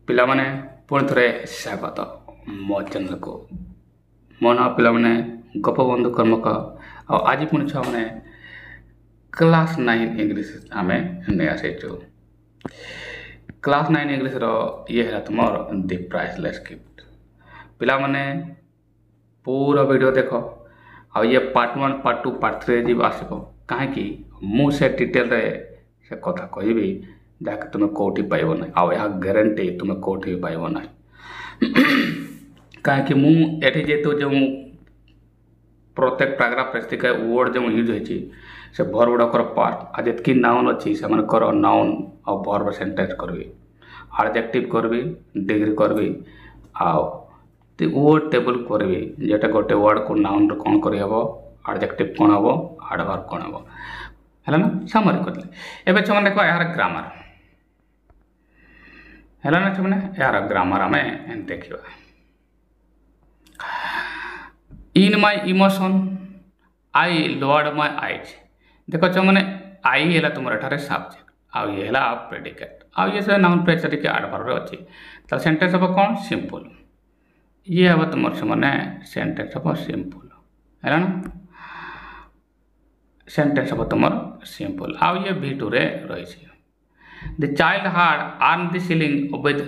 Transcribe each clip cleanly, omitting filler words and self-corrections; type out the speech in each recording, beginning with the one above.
ପିଲାମାନେ ପୁଣି ଥରେ ସ୍ୱାଗତ ମୋ ଚ୍ୟାନେଲକୁ। ମୋ ନାଁ ପିଲାମାନେ ଗୋପବନ୍ଧୁ କର୍ମକ ଆଉ ଆଜି ପୁଣି ଛୁଆମାନେ କ୍ଲାସ୍ 9 ଇଂଲିଶ ଆମେ ନେଇ ଆସିଛୁ। କ୍ଲାସ୍ 9 ଇଂଲିଶର ଇଏ ହେଲା ତୁମର ଦି ପ୍ରାଇସଲେସ୍ ଗିଫ୍ଟ। ପିଲାମାନେ ପୁରା ଭିଡ଼ିଓ ଦେଖ ଆଉ ଇଏ ପାର୍ଟ 1 ପାର୍ଟ 2 ପାର୍ଟ 3 ଯିବ ଆସିବ, କାହିଁକି ମୁଁ ସେ ଡିଟେଲରେ ସେ କଥା କହିବି ଯାହାକି ତୁମେ କେଉଁଠି ପାଇବ ନାହିଁ ଆଉ ଏହା ଗ୍ୟାରେଣ୍ଟି ତୁମେ କେଉଁଠି ବି ପାଇବ ନାହିଁ। କାହିଁକି ମୁଁ ଏଠି ଯେହେତୁ ଯେଉଁ ପ୍ରତ୍ୟେକ ପ୍ୟାରାଗ୍ରାଫ ପ୍ରେସ୍ତିକା ୱାର୍ଡ଼ ଯେଉଁ ୟୁଜ୍ ହୋଇଛି ସେ ଭର୍ବ ଗୁଡ଼ାକର ପାର୍ଟ ଆଉ ଯେତିକି ନାଉନ୍ ଅଛି ସେମାନଙ୍କର ନାଉନ୍ ଆଉ ଭର୍ବ ସେଣ୍ଟେନ୍ସ କରିବି, ଆଡ଼ଜେକ୍ଟିଭ୍ କରିବି, ଡିଗ୍ରୀ କରିବି ଆଉ ୱାର୍ଡ଼ ଟେବୁଲ୍ କରିବି। ଯେଟା ଗୋଟେ ୱାର୍ଡ଼କୁ ନାଉନ୍ରେ କ'ଣ କରିହେବ, ଆଡ଼ଜେକ୍ଟିଭ୍ କ'ଣ ହେବ, ଆଡ଼ଭର୍ବ କ'ଣ ହେବ, ହେଲା ନା। ସାମରି କରିଲେ ଏବେ ଛୁଆମାନେ ଦେଖ ଏହାର ଗ୍ରାମାର ହେଲା ନା। ଛୁଆମାନେ ଏହାର ଗ୍ରାମାର ଆମେ ଦେଖିବା। In my emotion, I lowered my eyes। देख छुआने आई है तुम एठारे सब्जेक्ट आउ ये है प्रेडिकेट आउ ये से नाउन प्लेस टिके एडवर्ब अच्छी तो सेंटेंस हम कौन सिंपल। ये हम तुम छुआने सेंटेंस हम सिंपल है ना। सेंटेंस हम तुम सिंपल आउ ये V2 रे रही। The child hard earn the ceiling with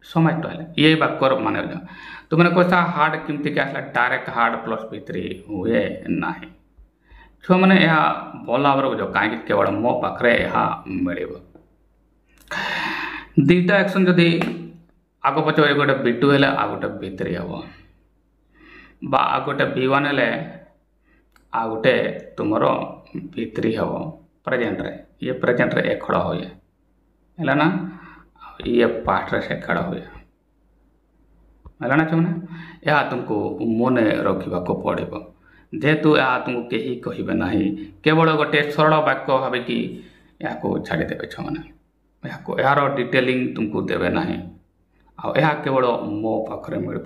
so much toilet. ये वाक्यर माने तुमने कैसा हार्ड केमती क्या डायरेक्ट हार्ड प्लस V3 हुए ना। छुआ मैंने यह भल भाव बुझ कहीं केवल मो पाखे यह मिल दुईटा एक्शन जदि आग पचे गोटे V2 है आ गोटे V3 हम बा आ गोटे V1 है आ गोटे तुम V3 हम प्रेजेंट रे। ये प्रेजेंट रे एक खड़ा हुए है ना, ये पार्ट रे से खड़ा हुए है ना। छुआ यह तुमको मन रखा पड़ो जेहेतु यह तुमको कहीं कहे ना, केवल गोटे सरल वाक्य भाविकी या छाड़देवे। छुआने यार डिटेलिंग तुमको देवे ना आ केवल मो पाखे मिल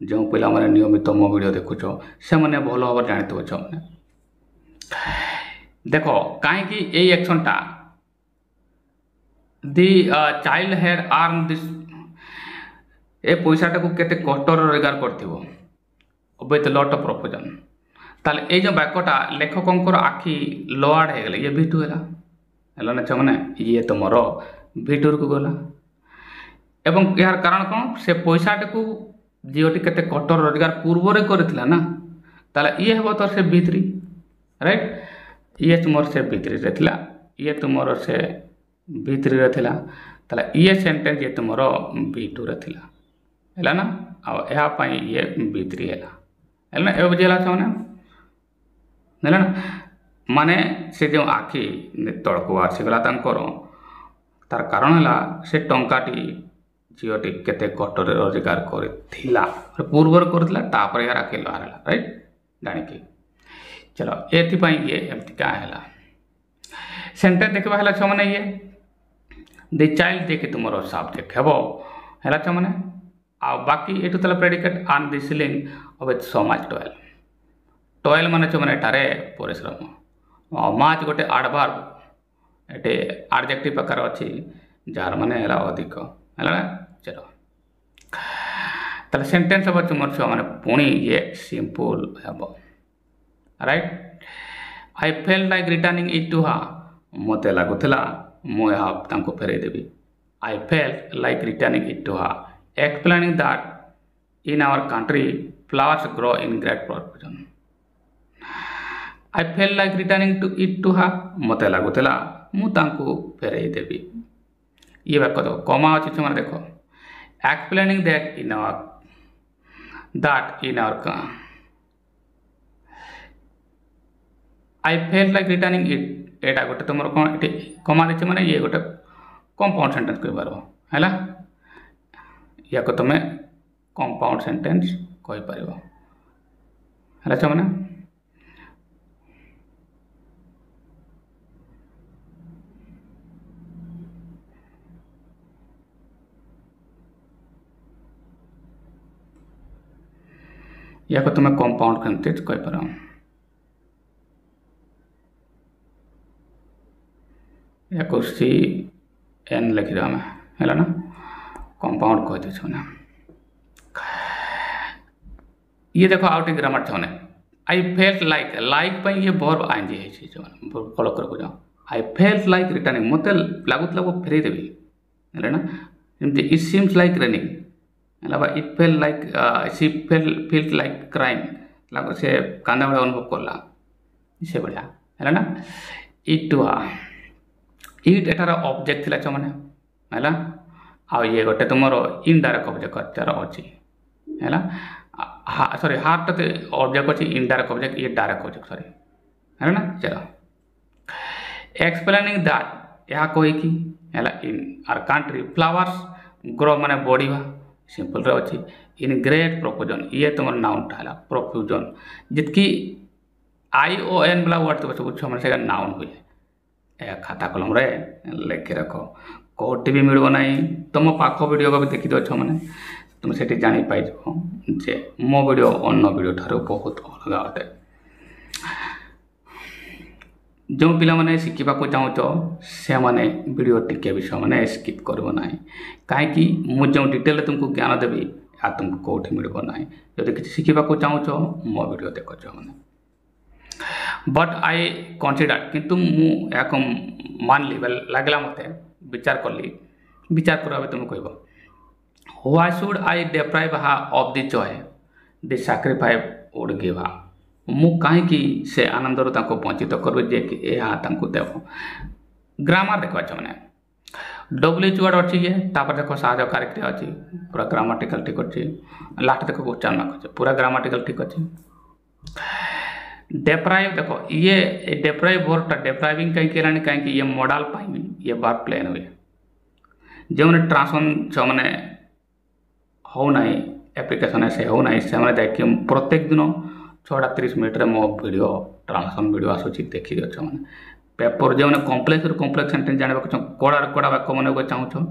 जो पिला माने नियमित मो वीडियो देखुच से मैंने भल भाव जानते छुआने देख कहीं एक्शनटा the child had earn this ए पैसाटा को केते कष्टर रोजगार करथिबो विथ लॉट ऑफ प्रोपोजन। ताले ए जो वाक्यटा लेखकंकर आखि लोआड हे गेले ये V2 हैला ना छमने ये तुमरो V2 को गला एवं यार कारण कोन से पैसाटा को जियोटी केते कष्टर रोजगार पूर्व रे करथिला ना, ताले ये हेबो तो से V3 राइट। ये तुमर से V3 रे थिला, ये तुमरो से V3 रे थिला, ताले ये सेंटेंस ये तुमरो V2 रे थिला है ना। आ यहाँ पाई ये V3 है ना। ए बुझेला छुआने है ना। माने से जो आखि तड़को आसीगला तार कारण है से टंकाटी झीटी केते कष्टर रोजगार कर पूर्व कर यार आखि लहारा राइट जानिकी। चलो एपाई ये एमती क्या है सेंटेंस देखा है छुआने ये द चाइल्ड देखिए तुम सब्जेक्ट हेबो है छुआने आ बाकी ये तला predicate earn the ceiling with so much toil. Toil माने छुआने एटारे परिश्रम माच गोटे एडवर्ब एटे एडजेक्टिव प्रकार अच्छी जार माने है अधिक है। चलो ताले सेंटेंस हम तुम छुआ मैंने पुणी ये सिंपल हेबो right. I felt like returning it to her मते लगुला मुझे फेरई देवी। I felt like returning it to her explaining that in our country flowers grow in great profusion। I felt like returning to it to her मते लगुला मुझे फेरई देवी। ये वाक्य देखो कमा अच्छी छुआ देखो explaining that in our I felt like returning it एटा गोटे तुम कौन कमा देचे माने ये गोटे कंपाउंड सेंटेंस कह पार है या को तुम कंपाउंड सेंटेंस कही पार है छुआने। या को तुम कंपाउंड सेंटेंस कही पार या को CN लिखिद है ना। कंपाउंड कह दे ना ये देखो आउट ग्रामर छने आई फेल्ट लाइक पे ये वर्ब आईएनजी है फॉलो कर जाओ आई फेल्ट लाइक रिटर्निंग मते लागुतला वो फेरे देबी है ना जेमती इट सीम्स लाइक रनिंग हला it felt like she felt like crime लागो से कांदा बड़ा अनुभव करला से बढ़िया है ना इट वा इट एटार ऑब्जेक्ट थिला छ माने है आ ये गोटे तुमरो इनडायरेक्ट ऑब्जेक्ट तार अछि है सॉरी हार्ट तो ऑब्जेक्ट अच्छी इनडायरेक्ट ऑब्जेक्ट ये डायरेक्ट ऑब्जेक्ट सॉरी है ना चलो एक्सप्लेनिंग दैट यह कही कि इन आर कंट्री फ्लावर्स ग्रो माने बढ़िया सिंपल रे अच्छी इन ग्रेट प्रोफ्यूजन ये तुम नाउन है प्रोफ्यूजन जितकी ION वाला वर्ड तो बुझ मैंने नाउन हुए खाता कलम रे लिखि रख कोटी भी मिलबो ना तुम पाख वीडियो को भी देखी दे मैंने तुम से जानी पाइज जे मो वीडियो अन्य वीडियो ठार बहुत अलग अटे जो पिला माने शिखा चाहूच से मैंने वीडियो टिके विषय मैंने स्किप करना ना कहीं मुझे डिटेल तुमको ज्ञान देवी या तुमको कौटी मिलबो ना जदि किसी शिखा चाहूच मो वीडियो देख मैंने बट आई कनसीडर किंतु मुझे मानली लगला मत विचार कली विचार कर तुम कह Why should I deprive her of the joy the sacrifice would give her? मु कहीं से आनंद रू वंचित कर जे कि यह देव ग्रामर देखा मैंने WH वर्ड अच्छी है तापर देखो साहकारी अच्छी पूरा ग्रामाटिकल ठीक अच्छी लास्ट देखो उच्चारण अच्छे पूरा ग्रामाटिकल ठीक अच्छी डेप्राइव देखो ये डेप्राइव वर्डटा डेप्राइविंग कहीं कहीं ये मॉडल पाई ये बार प्लेन हुए जो मैंने ट्रांसफर मैंने हो ना एप्लिकेशन से हो ना से मैंने प्रत्येक दिन 6:30 मिनट मो वीडियो ट्रांसलेशन वीडियो आसूँ देखी दे मैंने पेपर जो मैंने कम्प्लेक्स कम्प्लेक्स सेंटेंस जानवा कड़ा कड़ा वाक्य मन चाहूँ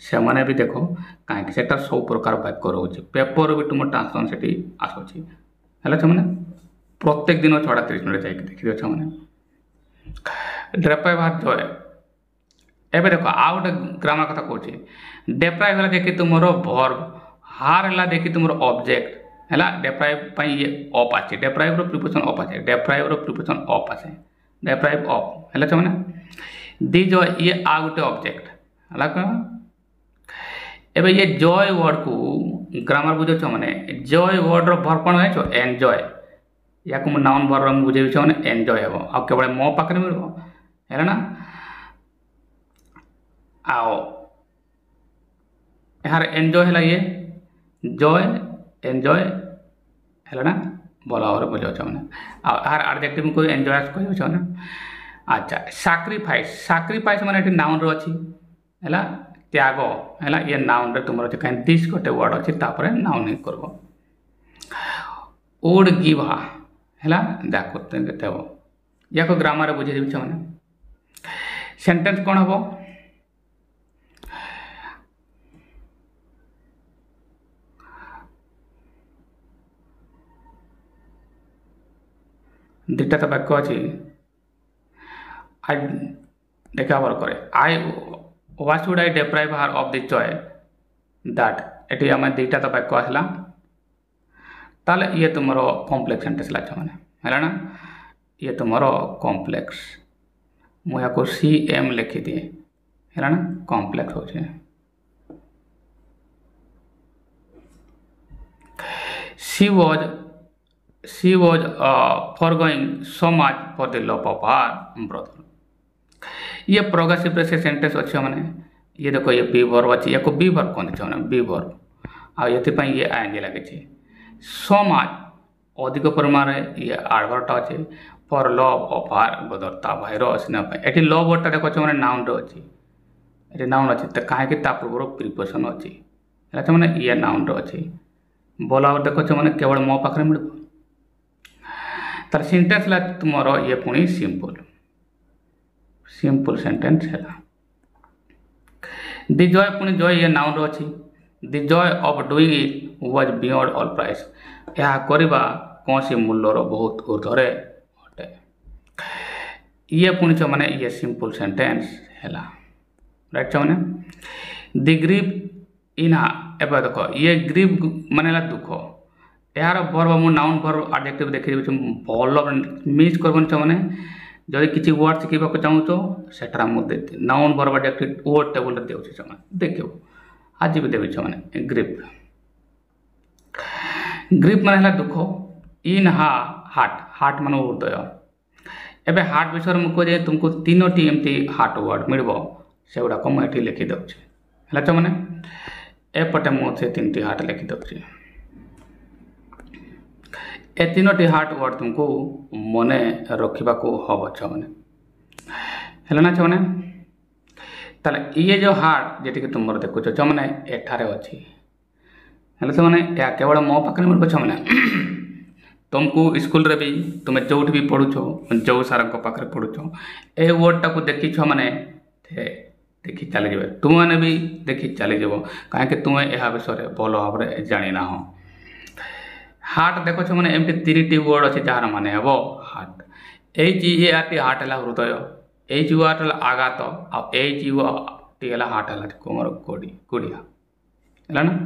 से मैंने भी देख कहीं से सब प्रकार वाक्य रोचे पेपर भी तुम ट्रांसलेशन से आसूँ है मैंने प्रत्येक दिन 6:30 मिनट जाकि देखी दे मैंने डेप्राइव हार जय एवं देख आउ गए ग्रामर कथा कहे डेप्राइव है देखिए तुम वर्ब हार है देखिए तुम ऑब्जेक्ट है डेप्राइव ये अप आछे डेप्राइव प्रिपोजिशन अप आछे डेप्राइव प्रिपोजिशन अप आछे डेप्राइव अप है मैंने दी जॉय ये आ गोटे ऑब्जेक्ट है एवं ये जॉय वर्ड को ग्रामर बुझे मैंने जॉय वर्ड वर्ब कौन है एंजॉय या नाउन वर्ब बुझे मैंने एंजॉय हे आ केवल मो पाखे मिल है ना आओ यार एंजॉय है ये जॉय एंजॉय है ना बोला और बुझे मैंने यार एडजेक्टिव कोई एंजॉय कह ना अच्छा साक्रिफाइस मैंने नाउन रो अच्छी है त्याग है ये नाउन रे तुम कहीं दिस गोटे वर्ड अच्छी तापर नाउन ही कर वुड गिव है देखो या ग्रामर बुझे मैंने सेंटेंस कौन हम दुटा तो वाक्य अच्छी आई देखा बार करे I what should I deprive her of the joy that एटी आम दुटा तो वाक्य आसला ताले ये तुम कॉम्प्लेक्स सेंटेंस लगे मैंने है ना ये तुम कॉम्प्लेक्स मुझे CM लिखी दिए है ना कॉम्प्लेक्स हो she was foregoing so much for the love of her brother ये प्रोग्रेसिव से सेंटेंस अच्छे मैंने ये देखो ये बी वर्ब अच्छी या बी वर्ब कौन देते मैंने बी वर्ब आ ये आईएनजी लगे सो मच अधिक परिमाण ये एडवर्ब अच्छे for love of her brother ता भाईर स्नेह ये लव वर्डटा देखो मैंने नाउन रे अच्छी ये नाउन अच्छी तो कहीं पूर्व प्रिपोजिशन अच्छी है मैंने ये नाउन रे अच्छी बोला और देखो मैंने केवल मो पाखे मिल तार सेंटेंस है तुम ये पुणी सिंपल सेंटेंस है दि जॉय पुणी जॉय ये नाउन रो अच्छी the joy of doing it was beyond all price यह करवा कौन सी मूल्यर बहुत ऊर्धरे अटे ये पुणी मैंने ये सिंपल सेंटेंस है राइट मैंने दि ग्रीफ इना एबे देखो ये ग्रीफ माने ला दुख यार वर्ब मु नाउन वर्ब एडजेक्टिव देखि देबे भल मिस करबन छ माने जदि किछि वर्ड सिखिबा को चाहू तो सेटरा मु देते noun verb adjective word table रे देउ छ माने देखियो आज भी देबे छ माने ग्रीफ ग्रीफ माने ला दुख इन हार्ट माने हृदय एबे हार्ट विषय मु को जे तुमको तीनोटी एमती हार्ट वर्ड मिलबो सेगुड़ा को मैं लिखि दउछि हला छ माने एपटे मु से तीनटी हार्ट लिखि दउछि ए तीनोटी हार्ट वर्ड तुमको मने रखिबा को हबो छ माने हला ना छ माने ताले ये जो हार्ट जेटी के तुमर देखो छ माने एठारे अछि हला छ माने या केवल मो पाखरे मिलबो छ माने तुमको स्कूल रे भी तुम जोठ भी पढ़ु छो जो सार पाखे पढ़ु छो ए वर्ड टाक देखी छ माने देखी चली जाए तुम मैंने भी देखी चली जाव कहीं तुम्हें यह विषय भल भाव में जानी ना हो हार्ट देख छ माने एमती तीन वर्ड अच्छे जार माने हे हार्ट एटी हार्ट है हृदय एट है आघात आटी है हार्ट है कुमर कोड़िया है ना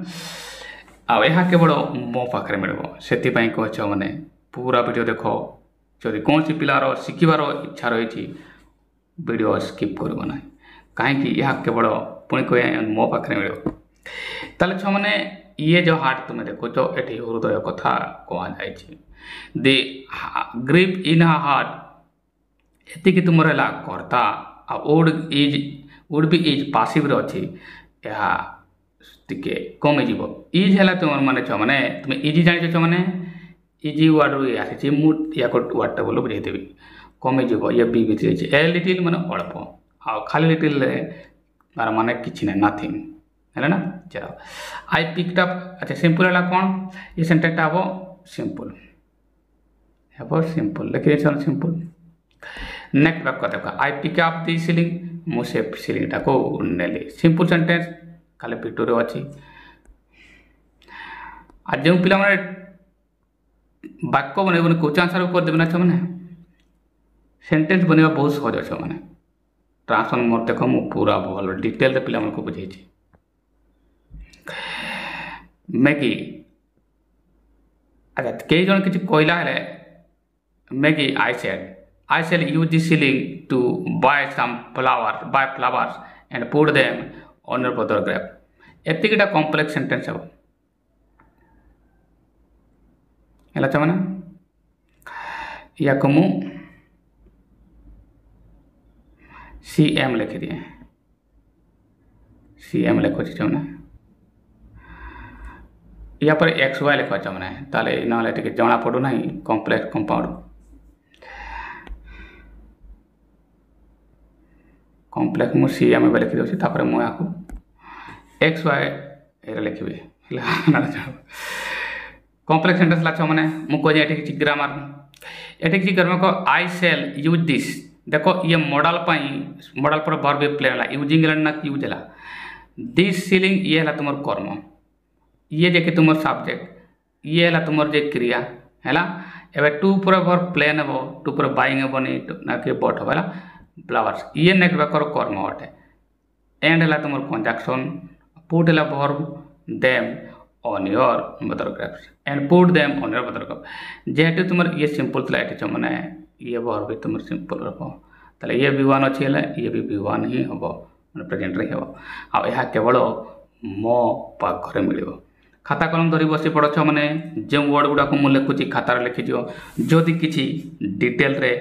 आउ यह केवल मो पाखे मिल से कह मैंने पूरा वीडियो देख जदि कौन सी पिलार शिखिबार इच्छा रही वीडियो स्किप करब ना कहीं यह केवल पुणी कह मो पाखे मिल ताले छ मैंने ये जो हार्ट तुम्हें देखुच ये हृदय कथा कह दि ग्रीफ इन हार्ट एति तुम है कर्ता वुड बी इज पासिव अच्छी यह टिके कमिज इज है तुम माने छ माने तुम इजी जानी छ माने इजी वर्ड रू आसी मु या वर्ड टेबल बुझेदेवी कमिज ये बी भी ए लिटिल माने अल्प आ खाली लिटिल तार माने किछि ना नथिंग है ना चलो आई पिक्ड अप अच्छा सिंपल है कौन ये सेंटेंस हम सिंपल लिखिए सिंपल नेक्स्ट वाक्य देख I pick up the ceiling मुझे सीलिंग टाक नेली सिंपल सेंटेंस खाली पिटूरे अच्छी आ जो पिला माने वाक्य बन क्वेश्चन आंसर करदेवे ना मैंने सेंटेंस बनवा बहुत सहज अच्छे मैंने ट्रांसफर मोर देख मु पूरा भल डिटेल पिला को बुझे मैगी अच्छा कई जन किसी कहला Maggie I said use this shilling to buy flowers and put them on your photograph एतिकटा कॉम्प्लेक्स सेंटेंस है मैंने या मु CM लिखि दिए CM लिखो मैंने या पर XY लिखा मैंने ताले ना जना पड़ू ना कॉम्प्लेक्स कंपाउंड कॉम्प्लेक्स मु CM लिखि दूसरी तापर मु या XY लिखी कॉम्प्लेक्स सेंटेंस ला मैंने मुझे ये ग्रामर ये ग्रामर को आई सेल यूज दिस देखो ये मॉडल पर वर्ब प्ले है यूजिंग ना यूज है दिस सीलिंग ये है तुम कर्म ये जे तुम सब्जेक्ट ये है तुम जे क्रिया है एवं टू पूरा वर्ब प्ले ने टू पूरा बाइंग हेनी ना कि बट हम फ्लावर्स ये नेक्स्ट वाक्यर कर्म अटे एंड है तुम कंजक्शन पुट है verb them on your photographs and put them on your photograph जेहेतु तुम ये सिंपल थी ये मैंने ये वर्ब भी तुम सिंपल रख ताले ये V1 अच्छी है ये भी V1 ही हम मैंने प्रेजेंट रही हम आ केवल मो पाखे मिल खाता कलम धरी बसी पड़ छ मैंने जो वर्ड गुड़ाक मुझे लिखुची खातार लिखिदियो जदि किसी डिटेल रे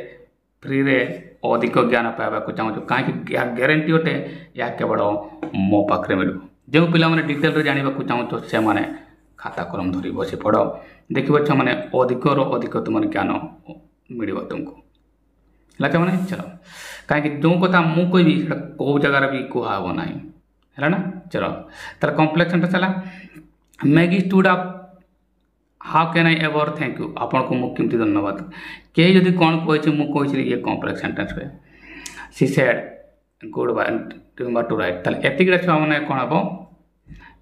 फ्री रे अधिक ज्ञान पाइबा चाहूँ कहीं ग्यारंटी अटे या केवल मो पाखे मिल जो पिला माने डिटेल रे जानिबा चाहूँ से माने खाता कलम धरी बसी पड़ देखिए छ मैंने अधिक अधिक तुम ज्ञान मिल तुमको है मैंने चलो कहीं जो कथा मु कहबी कौ जगार भी कहब ना है ना चलो तार कॉम्प्लेक्स सेंटेंस है Maggi stood up how can I ever thank you आपन को मुझे केमती धन्यवाद कई जदि कौन कही ये कॉम्प्लेक्स सेंटेंस हुए she said good bye remember to write ताले एतिकटा छुआ मैंने कौन हम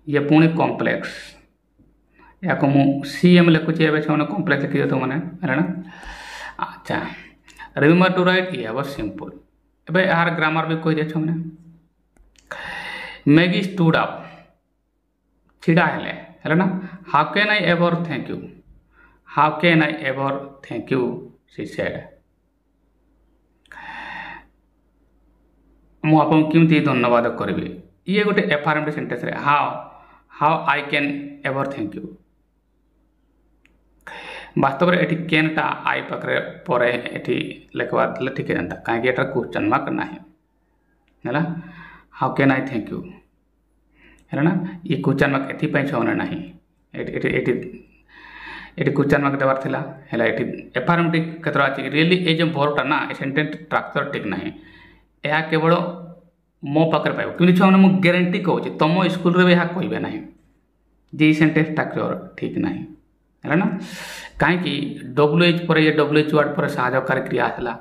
ये पुणी कॉम्प्लेक्स या को मु CM लिखुची ए मैंने कॉम्प्लेक्स लिखी तो मैंने है ना अच्छा रिमेंबर टू राइट ये हम सिंपल एबे यार ग्रामर भी कह दे मैंने मैगी स्टूड अप छिड़ा हेले है ना how can I ever thank you how can I ever thank you she said मु आपन केमती धन्यवाद करबी ये गोटे एफर्मेटिव सेंटेंस रे how how I can ever thank you वास्तव में एटी केनटा आई पाखरे परे एटी लेखवा दले ठीक है कहीं एटा क्वेश्चन मार्क नाही है how can I thank you है ना ये क्वेश्चन मार्क एथि पई छौना नाही eighty eighty eighty question mark देवार थिला हैला एटी एफर्मेटिव केतरा अछि रियली ए जे वर्बटा ना ए सेंटेंस स्ट्रक्चर ठीक नाही यह केवल मो पाखे पाइब कि छुआ मैंने मुझे ग्यारंटी कहूँ तुम स्कूल रे यह कहे ना जे सेंटेंस स्ट्रक्चर ठीक ना है ना कहीं WH पर ये WH वर्ड पर साहाय्यकारी क्रिया आसला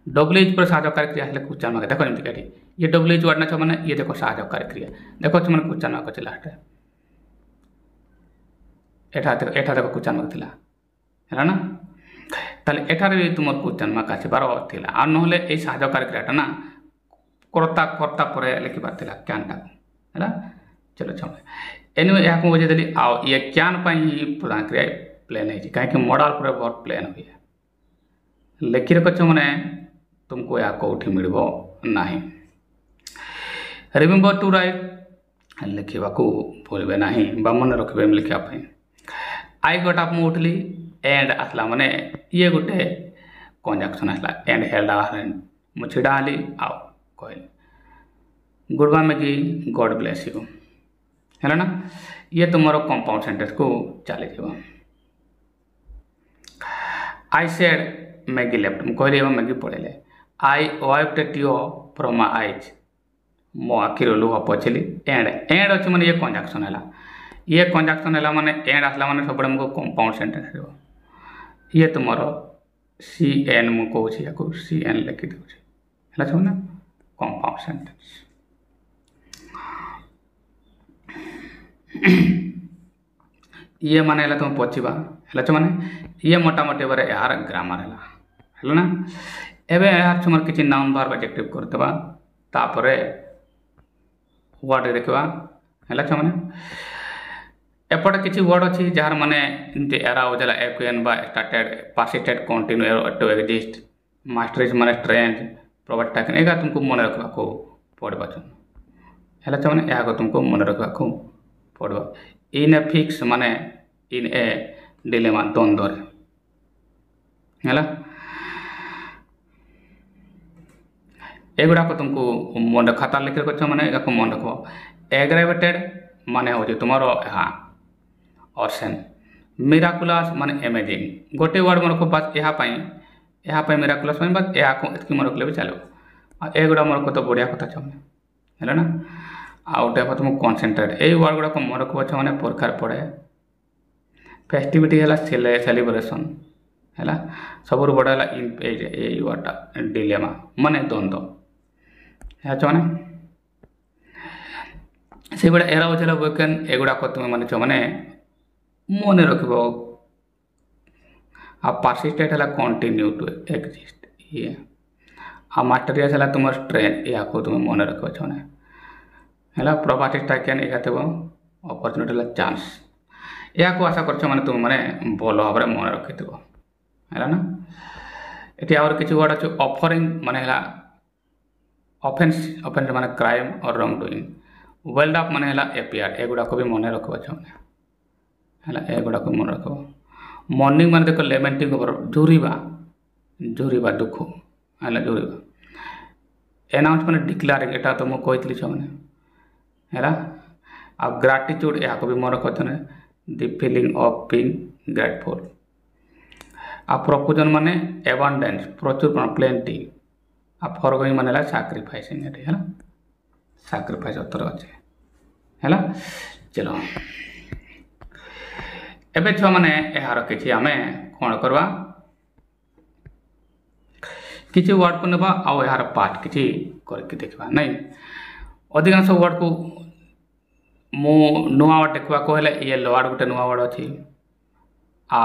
WH पर साहाय्यकारी क्रिया आसले क्वेश्चन मार्क देखो जमी कहीं ये WH वर्ड ना मैंने ये देखो साहाय्यकारी क्रिया देखो मैंने क्वेश्चन मार्क अच्छे लास्ट एठा देखो क्वेश्चन मार्क थिला है ना ताले एठारे भी तुम क्वेश्चन मार्क आसबार थिला आ नहले ए साहाय्यकारी क्रियाटा ना कर्ता कर्ता पर लिखिबार थिला क्यानटा है चलो छमे एनिवे या को बुझे देली आ ये क्यान पई ही प्रदान क्रिया प्लेन है कहीं मॉडल पर वर्ब प्लेन हुए लिखि रख मैंने तुमको या कौटी मिलबो नाही रिमेंबर टू राइट लिखा भूलबे ना मन रखिबे लिखा आई गट अप मु उठली एंड आसला माने ये गोटे कंजक्शन आसला एंड हेल्ड आवर हैंड मु छिड़ा हली आओ कहली good bye Maggie God bless you है ना ये तुमर कंपाउंड सेंटेंस को चली जाओ आई सेड मैगी लेफ्ट कहली मैगी पड़ेले I wiped tear from my eyes मो आखिर लुह पोछली एंड एंड अच्छे मैंने ये कंजक्शन है माने एंड आसला माने सब मुझे कंपाउंड सेंटेंस हो ये तुमर CN मु कहूँ या CN लिखि दूसरी है ना कंपाउंड सेंटेंस ये माने है तुम पचिबा है माने ये मोटामोटी बारे यार ग्रामर है ना एबे यार तुम किसी नाउन वर्ब एडजेक्टिव करदेबा तापरे वर्ड देखा है माने एपटे किसी वर्ड अच्छी जार माने एरा उजला एक्वेन बा स्टार्टेड पासिटेड continue to exist master is माने स्ट्रेंज प्रोवर्ब टेकन एगा तुमको मन रखा को पड़वा है माने या तुमको मन रखा को पड़वा इन ए फिक्स माने इन ए डिलेमा द्वंद्व है एगुड़ाक तुमको मन खाता लिख रख मैंने या मन रख एग्रावेटेड माने हो तुम हाँ ऑप्शन मिराकुलस माने अमेजिंग गोटे वर्ड मन रख बस यहाँ मिराकुलस माने बस या मन रखले भी चलो एगुड़ा मन रख तो बढ़िया कथा छे ना आउ गोटे तुम कनसेंट्रेट ये वर्ड गुड़ाक मन रख मैंने प्रकार पड़े फेस्टिविटी है सेलिब्रेशन है सब बड़ा है वर्डटा डिलेमा माने द्वंद्व है माने से बड़ा एरा उजला वीकेंड एगुड़ाक तुम माने मैंने मन रख पार्सिस्टेट है कंटिन्यू टू एग्जिस्ट ये आ मास्टरियस है तुम स्ट्रेन या तुम मन रख है प्रॉपर्टी टाइकेन या थे अपॉर्चुनिटी चांस या आशा कर तुम मैंने भल भाव में मन रखि है ना ये आर किसी वर्ड अच्छे ऑफरिंग माने ऑफेंस ऑफेंस माने क्राइम और रंग डुइंग वेल्ड अप माने एपियर एगुड़ाक भी मन रखा है एगुड़ाक मन रख मॉर्निंग माने देख लेमेंटिंग झुरीबा झुरीबा दुख है झुरीबा एनाउंस माने डिक्लेयरिंग एटा तो मुझे कही मैंने है आ ग्राटिट्यूड या भी मन रख the feeling of being grateful आ प्रोपोजन माने एबंडेंस प्रचुर प्लेंटी आ फॉरगोइंग माने सैक्रिफाइसिंग है सैक्रिफाइस उत्तर अच्छे है चलो एबे छुआ माने यार किसी आमे कौन करवा किसी वर्ड को नेबा आ यार पार्ट किसी करके देखबा नहीं अधिकांश वर्ड को मु नुआ वर्ड देखबा को हेले ये लोअर गोटे नुआ वर्ड अछि आ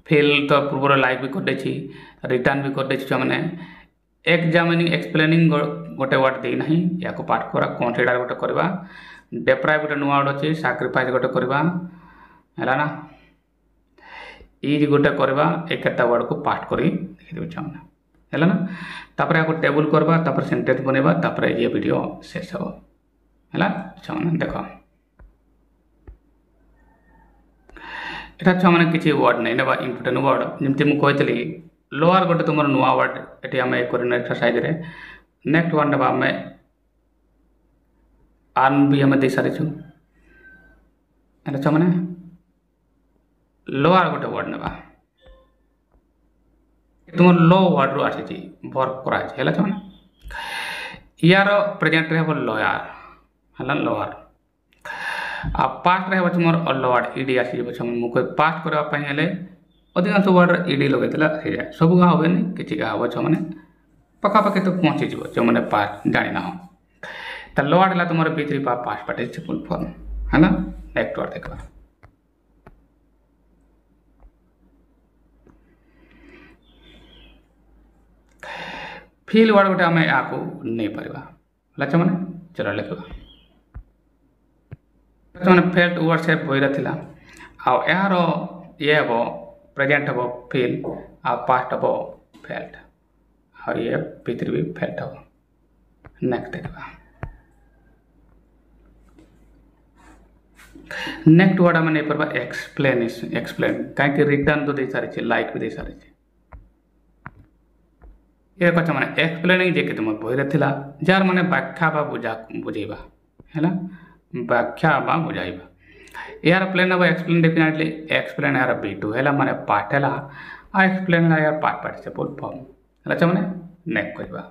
फेल तो पूर्व लाइक भी कर देछि रिटर्न भी कर देछि छुआ माने एग्जामिनिंग एक्सप्लेनिंग गोटे वर्ड दे नहीं या को पार्ट करा कंसीडर गोटे करबा डेप्राइव गोटे नुआ वर्ड अच्छी सैक्रिफाइस गोटे करवा है ना इज गोटे करवा एक वर्ड को पार्ट कर देखिए छुआ है ना तापर या टेबुल करवा तापर सेंटेंस बनवा तापर ये वीडियो शेष हो है छुआ देख यहाँ छुआ मैंने किसी वर्ड नहीं ना इम्पोर्टेंट वर्ड जमी मुझे कही लोअर गोटे तुम नुआ वर्ड ये आम एक्सरसाइज रे नेक्स्ट वर्ड ना आम आर्न भी आम दे सारी छुआ मैंने लोअर गोटे वर्ड ना तुम लो वर्ड रू आसी वर्क करा छुआ यार प्रेजेंट हम लॉयर है लोअर आ पास्ट रहा तुम लोअर इडी आसी मुझे पास्ट करने अधिकांश वर्ड इडी लगे सब गाँव हुए किसी गाँव हम छुआ मैंने पखापाखि तो पहुँची जो मैंने पास्ट जानी ना हो तो लोअर है तुम बी3 पास्ट पार्टिसिपल फॉर्म है ना नेक्स्ट वर्ड देखा फील वर्ड गोटे आम या नहीं पार्बा मैंने चलो लिखा मैंने फेल्ट वर्ड से बही रहा यार ये हम प्रेजेंट हम फील आ पास्ट हम फेल्ट आ ये बी3 भी फेल्ट हम नेक्स्ट देखा नेक्स्ट वर्ड आम नहीं पार्बा एक्सप्लेनेशन एक्सप्लेन कहीं रिटर्न तो दे सारी लाइक भी दे सारी ये कथा मैंने एक्सप्लेनिंग जे तुम बही रहा जार मैंने व्याख्या बा बुझेबा है व्याख्या बा बुझाइबा यार प्लेन हम एक्सप्लेन डेफिनेटली एक्सप्लेन यार बी2 है माने पार्ट है आ एक्सप्लेन यार पार्ट पार्टिसिपल फॉर्म है मैंने नेक्स्ट करवा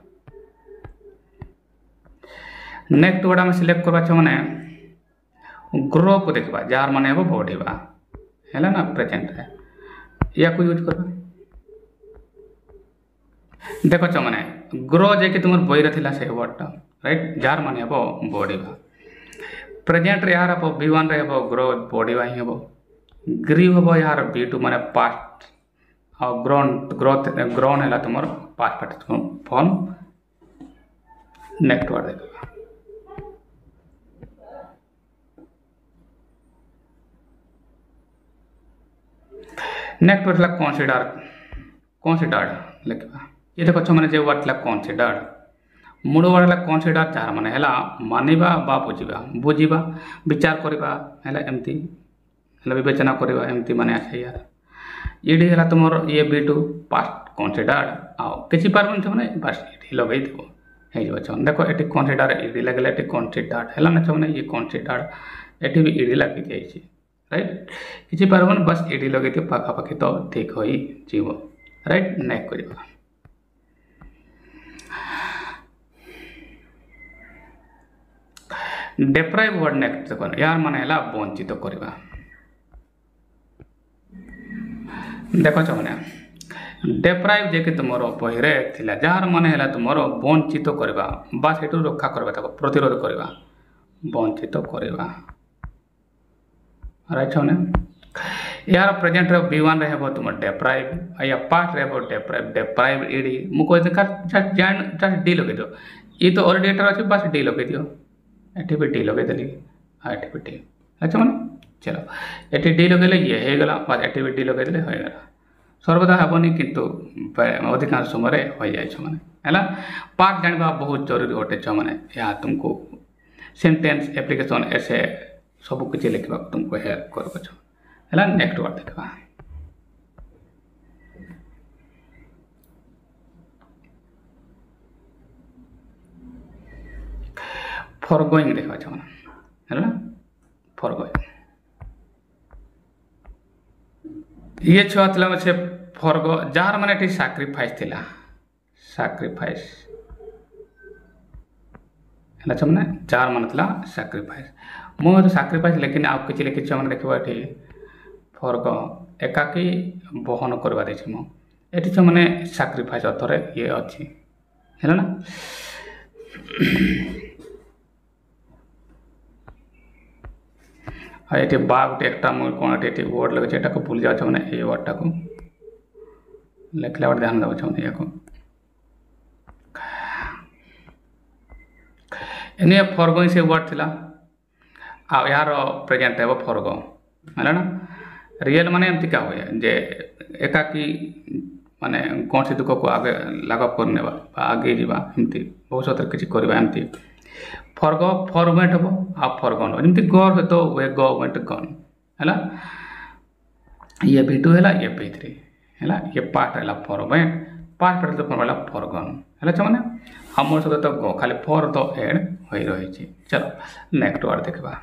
नेक्स्ट वर्ड आम सिलेक्ट करवा मैंने ग्रो को देखा जार माने हम बढ़ेबा है ना प्रेजेंट है या को यूज करवा देख मैंने ग्रो जे कि तुम बही रहा से वर्डटा राइट जार माने हम बढ़ेबा प्रेजेंट यार हम B1 रे हम ग्रो बढ़ेबा ही हम ग्रीव हम यार B2 माने पास्ट और ग्रोन ग्रोथ ग्रोन है तुम past participle form next word देखा नेक्स्ट वर्ड कंसीडर कंसीडर्ड लिखा ये देखो मैंने जो वर्ड कंसीडर्ड मूल वर्ड कंसीडर जार माने है मानिबा बा बुझा बुझा विचार करवा है एमती विवेचना करवा एमती माने आसे यार इडी है तुम ये B2 पास्ट कंसीडर्ड आओ किसी पार्बन मैंने बस इडी लगे देव हो देखो ये कंसीडर इडी लगे ये कंसीडर्ड है ना मैंने ये कंसीडर्ड ये भी इडी लगी जाइए राइट किसी पार्बन बस इडी लगे पखापाखि तो ठीक हो जीव राइट नेक्स्ट करवा डेप्राइव वर्ड नेक्स्ट यार माने है वंचित करवा देख मैंने डेप्राइव जे कि तुम बही थी जार माने है तुम वंचित करवा बा से रक्षा करवा प्रतिरोध करवा वंचित करवा राइट मैंने यार प्रेजेंट B1 रे हम तुम डेप्राइव या पास्ट रे हम डेप्राइव डेप्राइव इडी मुझे जस्ट डी लगे दो ये तो ऑलरेडी एटर अच्छे बस डी लगे दियो एटी भी डी लगे देली हाँ एटी भी डी अच्छा मैंने चलो एटी डी लगे ये हो गला बस एटी भी डी लगे देले हो गला सर्वदा हेनी किंतु अधिकांश समय हो जाए मैंने है पार्ट जानवा बहुत जरूरी अटे मैंने यहाँ तुमको सेंटेंस एप्लिकेशन ऐसे सब किसी लिखा तुमको हेल्प कर नेक्स्ट वर्ड देखा फॉरगोइंग देखा है ना फॉरगोइंग ये छुआ थी से फॉरगो जार माने टी सैक्रिफाइस थिला सैक्रिफाइस है मैंने जार माने थिला सैक्रिफाइस मुझे तो सैक्रिफाइस लेकिन आप किसी लिखी मैंने देखा ये फॉरगो एकाकी बहन करवा देछि मो एटी मैंने सैक्रिफाइस अर्थरे ये अच्छी है ना ये बा गोटे एक कौन ये वर्ड लगे ये भूल जाऊँ मैंने ये वर्डटा को लिखला बड़े ध्यान देव चाहूँ या एने फॉरगोइंग से वर्ड थिला आ यार प्रेजेंट है फर्ग है ना रियल माने एमती क्या हुए जे एकाकी माने कौन सी दुख को आगे लाघव करने आगे जावा एमती भविष्य किसी करवा एमती फर्ग फर्मेट हम आ फर्गन जमी गर सहित वे गवर्नमेंट गन है ये V2 है ये P3 है ये पार्ट है फर्मेट पार्ट पार्ट फर्म है फर्गन है माने हमर सहित तो ग खाली फर तो एड हो रही चलो नेक्स्ट वर्ड देखा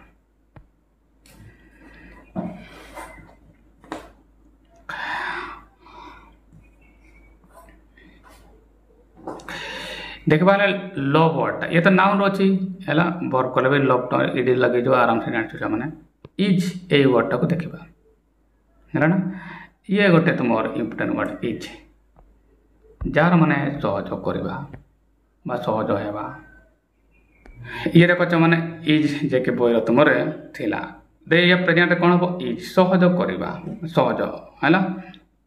देखा लव वर्ड ये तो नाउन अच्छी है वर्क कले भी लव ट इड लगे जो आराम से जान मैंने इज ए वर्ड टाक देखा है ना ये गोटे तुम इम्पोर्टेंट वर्ड इज जार माने सहज करवा सहज हेबा ये देख मैंने इज जे के बयर तुम थिला दे ये प्रेजेंट कौन हम इज सहज करवा सहज है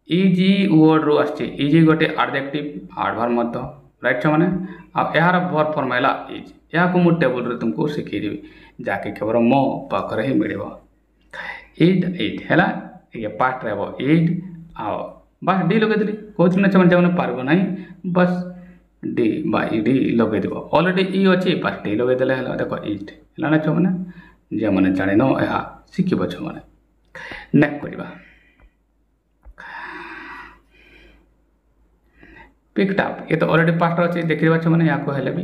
इज वर्ड रु आस इज गोटे एडजेक्टिव एडवर्ब मध्य राइट छो माने यार वर्ब फॉर्म है इज या को टेबल तुमको शिखेदेवी जाके केवल मो पाखरे ही मिल इड इड है ये पार्ट रहा इड आओ बस डी लगे देली कहते ना पार्ब ना बस डी बा डी लगे देव ऑलरेडी ई अच्छी बस डी लगे देले देख इट है ना छो मैंने जे मैंने जान यह शिखब छो मैंने नेक्स्ट करवा पिक्ड अप ये तो ऑलरेडी पास्ट अच्छे देखा मैंने या को भी